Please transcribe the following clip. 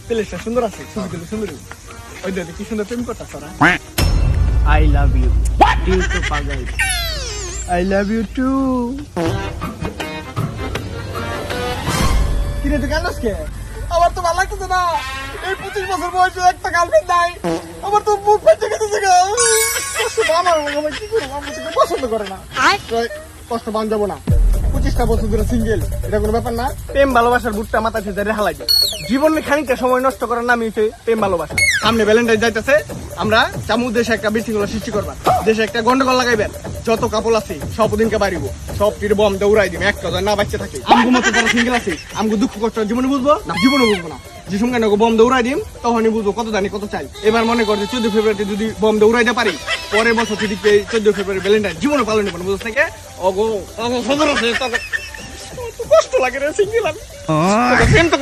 প্লেসটা সুন্দর আছে, ছবি তুলে সুন্দর। ওই দেখো কি সুন্দর প্রেম করতেছ না। I love you. Dill to pagal. I love you too. কিরে তুই কাঁদছ কে? আমার তো ভালো লাগতেছে না। এই 25 বছর বয়সে একটা গার্লফ্রেন্ড নাই। আমার তো বুক ফেটে গেছে গা। কষ্ট আমার আমি কি করব? আমি তোকে পছন্দ করে না। কষ্ট বান যাব না। 25টা বছর ধরে সিঙ্গেল, এটা কোনো ব্যাপার না। প্রেম ভালোবাসার বুটটা মাথা থেকে রেহালাই যায়। জীবনে খানিকটা সময় নষ্ট করার নামই হচ্ছে প্রেম ভালোবাসা। সামনে ভ্যালেন্টাইন যাইতেছে, আমরা চামু দেশে একটা বিশৃঙ্খলা সৃষ্টি করবা, দেশে একটা গন্ডগোল লাগাইবেন। যত কাপল আছে সব দিনকে বাড়িব, সব তীরে বম দৌড়াই দিবে, একটা না বাচ্চা থাকে। আমগো মতো যারা সিঙ্গেল আছে, আমগো দুঃখ কষ্ট জীবনে বুঝবো না, জীবনে বুঝবো না। যে সঙ্গে বম দৌড়াই দিম, তখনই বুঝবো কত জানি কত চাই। এবার মনে করছে 14 ফেব্রুয়ারিতে যদি বম দৌড়াইতে পারি, পরের বছর যদি 14 ফেব্রুয়ারি ভ্যালেন্টাইন জীবনে পালন করবো, বুঝছ থেকে অগো খবর আছে। কষ্ট লাগে রে সিঙ্গেল আমি। প্রেম তো